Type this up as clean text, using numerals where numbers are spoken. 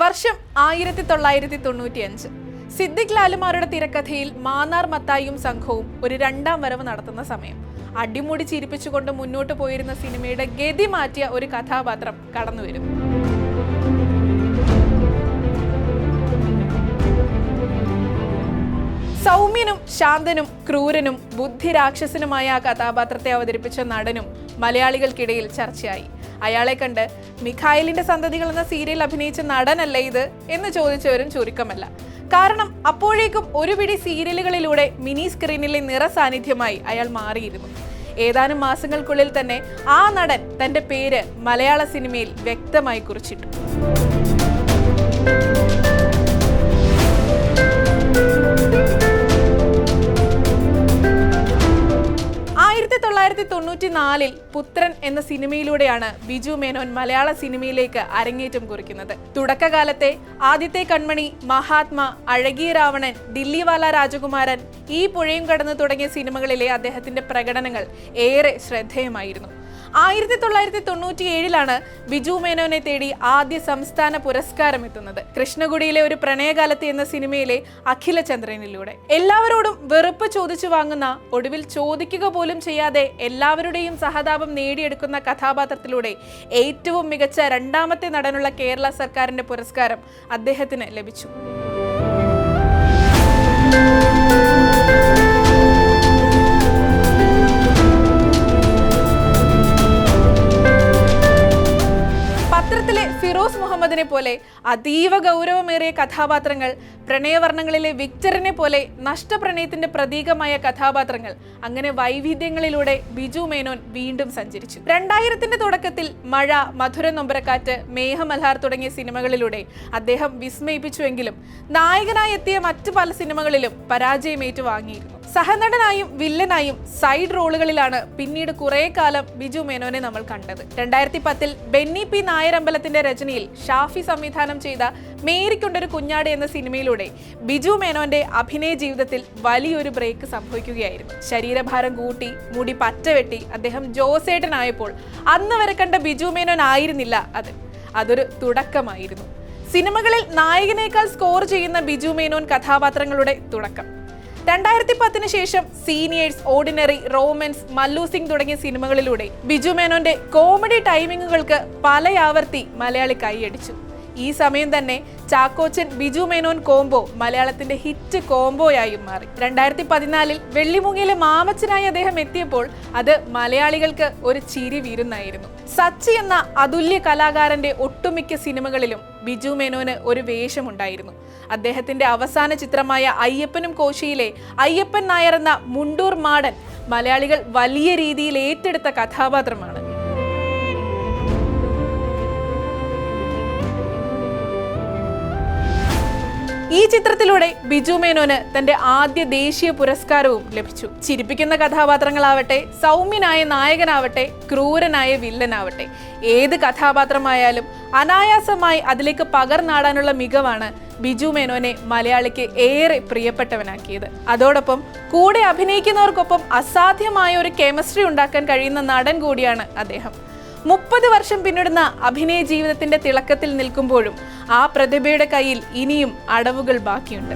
വർഷം 1995. സിദ്ദിഖ് ലാലുമാരുടെ തിരക്കഥയിൽ മാന്നാർ മത്തായിയും സംഘവും ഒരു രണ്ടാം വരവ് നടത്തുന്ന സമയം. അടിമുടി ചിരിപ്പിച്ചുകൊണ്ട് മുന്നോട്ട് പോയിരുന്ന സിനിമയുടെ ഗതി മാറ്റിയ ഒരു കഥാപാത്രം കടന്നുവരും. സൗമ്യനും ശാന്തനും ക്രൂരനും ബുദ്ധിരാക്ഷസനുമായ ആ കഥാപാത്രത്തെ അവതരിപ്പിച്ച നടനും മലയാളികൾക്കിടയിൽ ചർച്ചയായി. അയാളെ കണ്ട് മിഖായിലിന്റെ സന്തതികൾ എന്ന സീരിയൽ അഭിനയിച്ച നടനല്ലേ ഇത് എന്ന് ചോദിച്ചവരും ചുരുക്കമല്ല. കാരണം അപ്പോഴേക്കും ഒരു പിടി സീരിയലുകളിലൂടെ മിനി സ്ക്രീനിലെ നിറസാന്നിധ്യമായി അയാൾ മാറിയിരുന്നു. ഏതാനും മാസങ്ങൾക്കുള്ളിൽ തന്നെ ആ നടൻ തന്റെ പേര് മലയാള സിനിമയിൽ വ്യക്തമായി കുറിച്ചിട്ടു. 1994 പുത്രൻ എന്ന സിനിമയിലൂടെയാണ് ബിജു മേനോൻ മലയാള സിനിമയിലേക്ക് അരങ്ങേറ്റം കുറിക്കുന്നത്. തുടക്കകാലത്തെ ആദ്യത്തെ കൺമണി, മഹാത്മാ, അഴകിയ രാവണൻ, ദില്ലിവാല രാജകുമാരൻ, ഈ പുഴയും കടന്ന് തുടങ്ങിയ സിനിമകളിലെ അദ്ദേഹത്തിന്റെ പ്രകടനങ്ങൾ ഏറെ ശ്രദ്ധേയമായിരുന്നു. 1997 ബിജു മേനോനെ തേടി ആദ്യ സംസ്ഥാന പുരസ്കാരം എത്തുന്നത് കൃഷ്ണഗുഡിയിലെ ഒരു പ്രണയകാലത്ത് എന്ന സിനിമയിലെ അഖിലചന്ദ്രനിലൂടെ. എല്ലാവരോടും വെറുപ്പ് ചോദിച്ചു വാങ്ങുന്ന, ഒടുവിൽ ചോദിക്കുക പോലും ചെയ്യാതെ എല്ലാവരുടെയും സഹതാപം നേടിയെടുക്കുന്ന കഥാപാത്രത്തിലൂടെ ഏറ്റവും മികച്ച രണ്ടാമത്തെ നടനുള്ള കേരള സർക്കാരിന്റെ പുരസ്കാരം അദ്ദേഹത്തിന് ലഭിച്ചു. ഫിറോസ് മുഹമ്മദിനെ പോലെ അതീവ ഗൗരവമേറിയ കഥാപാത്രങ്ങൾ, പ്രണയവർണ്ണങ്ങളിലെ വിക്ടറിനെ പോലെ നഷ്ടപ്രണയത്തിന്റെ പ്രതീകമായ കഥാപാത്രങ്ങൾ, അങ്ങനെ വൈവിധ്യങ്ങളിലൂടെ ബിജു മേനോൻ വീണ്ടും സഞ്ചരിച്ചു. 2000ന്റെ തുടക്കത്തിൽ മഴ, മധുര നൊമ്പരക്കാറ്റ്, മേഘമൽഹാർ തുടങ്ങിയ സിനിമകളിലൂടെ അദ്ദേഹം വിസ്മയിപ്പിച്ചുവെങ്കിലും നായകനായി എത്തിയ മറ്റു പല സിനിമകളിലും പരാജയം ഏറ്റുവാങ്ങിയിരുന്നു. സഹനടനായും വില്ലനായും സൈഡ് റോളുകളിലാണ് പിന്നീട് കുറെ കാലം ബിജു മേനോനെ നമ്മൾ കണ്ടത്. 2010 ബെന്നി പി നായരമ്പലത്തിന്റെ രചനയിൽ ഷാഫി സംവിധാനം ചെയ്ത മേരിക്കൊണ്ടൊരു കുഞ്ഞാട് എന്ന സിനിമയിലൂടെ ബിജു മേനോന്റെ അഭിനയ ജീവിതത്തിൽ വലിയൊരു ബ്രേക്ക് സംഭവിക്കുകയായിരുന്നു. ശരീരഭാരം കൂട്ടി, മുടി പറ്റവെട്ടി അദ്ദേഹം ജോസേട്ടനായപ്പോൾ അന്ന് വരെ കണ്ട ബിജു മേനോൻ ആയിരുന്നില്ല അത്. അതൊരു തുടക്കമായിരുന്നു. സിനിമകളിൽ നായകനേക്കാൾ സ്കോർ ചെയ്യുന്ന ബിജു മേനോൻ കഥാപാത്രങ്ങളുടെ തുടക്കം. 2010 ശേഷം seniors, ordinary, Romans, Mallu Singh തുടങ്ങിയ സിനിമകളിലൂടെ ബിജു മേനോന്റെ കോമഡി ടൈമിങ്ങുകൾക്ക് പലയാവർത്തി മലയാളി കൈയടിച്ചു. ഈ സമയം തന്നെ ചാക്കോച്ചൻ ബിജു മേനോൻ കോംബോ മലയാളത്തിന്റെ ഹിറ്റ് കോംബോയായും മാറി. 2014 വെള്ളിമുങ്ങിയിലെ മാമച്ചനായി അദ്ദേഹം എത്തിയപ്പോൾ അത് മലയാളികൾക്ക് ഒരു ചിരി വീരുന്നായിരുന്നു. സച്ചി എന്ന അതുല്യ കലാകാരന്റെ ഒട്ടുമിക്ക സിനിമകളിലും ബിജു മേനോന് ഒരു വേഷമുണ്ടായിരുന്നു. അദ്ദേഹത്തിന്റെ അവസാന ചിത്രമായ അയ്യപ്പനും കോശിയിലെ അയ്യപ്പൻ നായർ എന്ന മുണ്ടൂർ മാടൻ മലയാളികൾ വലിയ രീതിയിൽ ഏറ്റെടുത്ത കഥാപാത്രമാണ്. ഈ ചിത്രത്തിലൂടെ ബിജു മേനോന് തന്റെ ആദ്യ ദേശീയ പുരസ്കാരവും ലഭിച്ചു. ചിരിപ്പിക്കുന്ന കഥാപാത്രങ്ങളാവട്ടെ, സൗമ്യനായ നായകനാവട്ടെ, ക്രൂരനായ വില്ലനാവട്ടെ, ഏത് കഥാപാത്രമായാലും അനായാസമായി അതിലേക്ക് പകർന്നാടാനുള്ള മികവാണ് ബിജു മേനോനെ മലയാളിക്ക് ഏറെ പ്രിയപ്പെട്ടവനാക്കിയത്. അതോടൊപ്പം കൂടെ അഭിനയിക്കുന്നവർക്കൊപ്പം അസാധ്യമായ ഒരു കെമിസ്ട്രി ഉണ്ടാക്കാൻ കഴിയുന്ന നടൻ കൂടിയാണ് അദ്ദേഹം. 30 വർഷം പിന്നിടുന്ന അഭിനയ ജീവിതത്തിന്റെ തിളക്കത്തിൽ നിൽക്കുമ്പോഴും ആ പ്രതിഭയുടെ കയ്യിൽ ഇനിയും അടവുകൾ ബാക്കിയുണ്ട്.